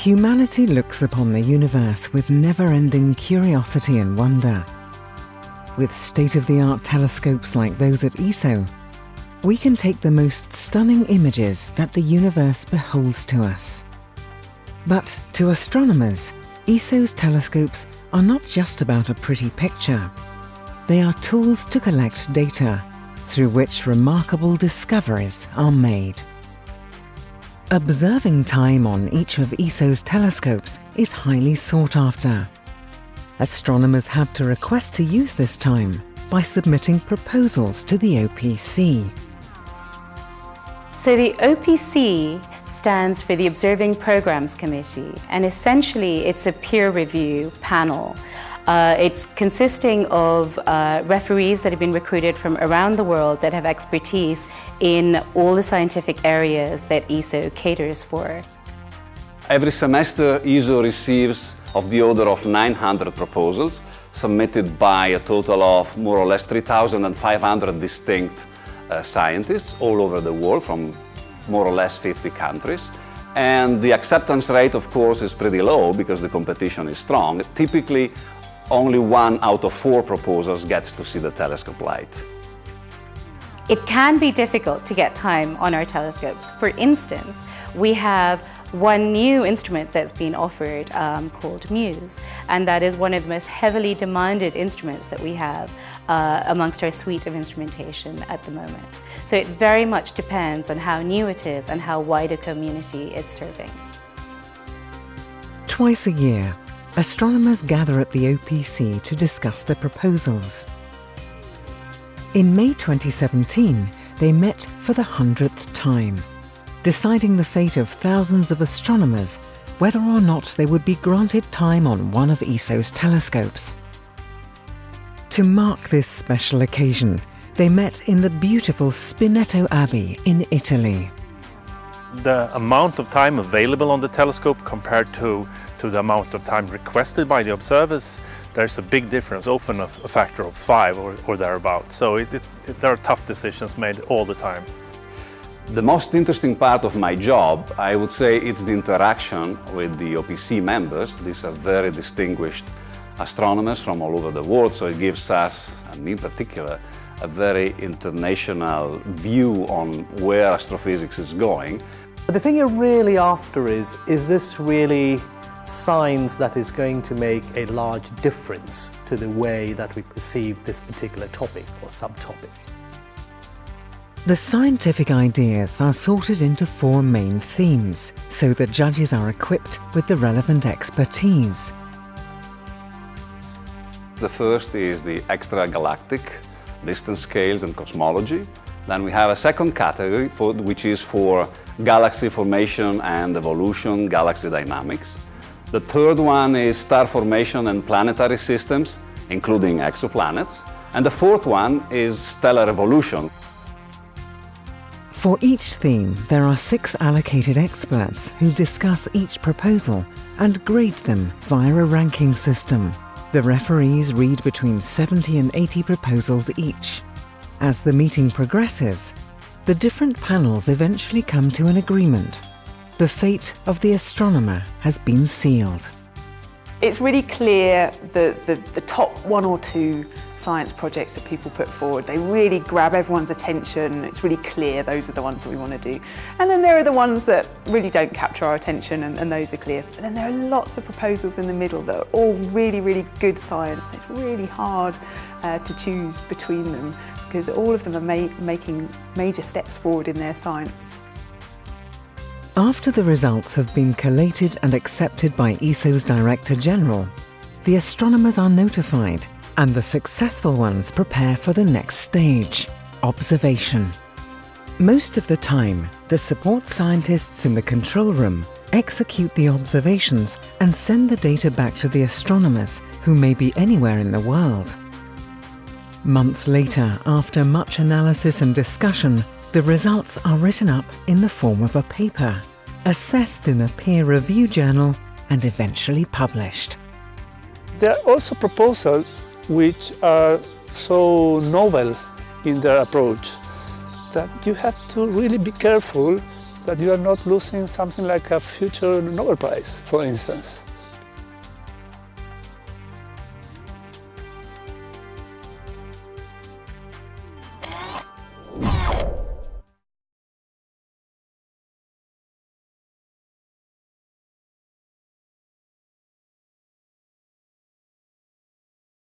Humanity looks upon the universe with never-ending curiosity and wonder. With state-of-the-art telescopes like those at ESO, we can take the most stunning images that the universe beholds to us. But to astronomers, ESO's telescopes are not just about a pretty picture. They are tools to collect data, through which remarkable discoveries are made. Observing time on each of ESO's telescopes is highly sought after. Astronomers have to request to use this time by submitting proposals to the OPC. So the OPC stands for the Observing Programs Committee, and essentially it's a peer review panel. It's consisting of referees that have been recruited from around the world that have expertise in all the scientific areas that ESO caters for. Every semester, ESO receives of the order of 900 proposals submitted by a total of more or less 3,500 distinct scientists all over the world from more or less 50 countries. And the acceptance rate, of course, is pretty low because the competition is strong. Typically, only 1 out of 4 proposals gets to see the telescope light. It can be difficult to get time on our telescopes. For instance, we have one new instrument that's been offered called Muse, and that is one of the most heavily demanded instruments that we have amongst our suite of instrumentation at the moment. So it very much depends on how new it is and how wide a community it's serving. Twice a year, astronomers gather at the OPC to discuss the proposals. In May 2017, they met for the 100th time, deciding the fate of thousands of astronomers whether or not they would be granted time on one of ESO's telescopes. To mark this special occasion, they met in the beautiful Spinetto Abbey in Italy. The amount of time available on the telescope compared to the amount of time requested by the observers, there's a big difference, often a factor of 5 or thereabouts. So there are tough decisions made all the time. The most interesting part of my job, I would say, it's the interaction with the OPC members. These are very distinguished astronomers from all over the world, so it gives us, and me in particular, a very international view on where astrophysics is going. But the thing you're really after is this really science that is going to make a large difference to the way that we perceive this particular topic or subtopic? The scientific ideas are sorted into 4 main themes, so the judges are equipped with the relevant expertise. The first is the extragalactic distance scales and cosmology. Then we have a second category which is for galaxy formation and evolution, galaxy dynamics. The third one is star formation and planetary systems, including exoplanets. And the fourth one is stellar evolution. For each theme, there are 6 allocated experts who discuss each proposal and grade them via a ranking system. The referees read between 70 and 80 proposals each. As the meeting progresses, the different panels eventually come to an agreement. The fate of the astronomer has been sealed. It's really clear that the top 1 or 2 science projects that people put forward, they really grab everyone's attention. It's really clear those are the ones that we want to do. And then there are the ones that really don't capture our attention, and those are clear. But then there are lots of proposals in the middle that are all really, really good science. It's really hard to choose between them because all of them are making major steps forward in their science. After the results have been collated and accepted by ESO's Director General, the astronomers are notified and the successful ones prepare for the next stage, observation. Most of the time, the support scientists in the control room execute the observations and send the data back to the astronomers who may be anywhere in the world. Months later, after much analysis and discussion, the results are written up in the form of a paper, assessed in a peer review journal, and eventually published. There are also proposals which are so novel in their approach that you have to really be careful that you are not losing something like a future Nobel Prize, for instance.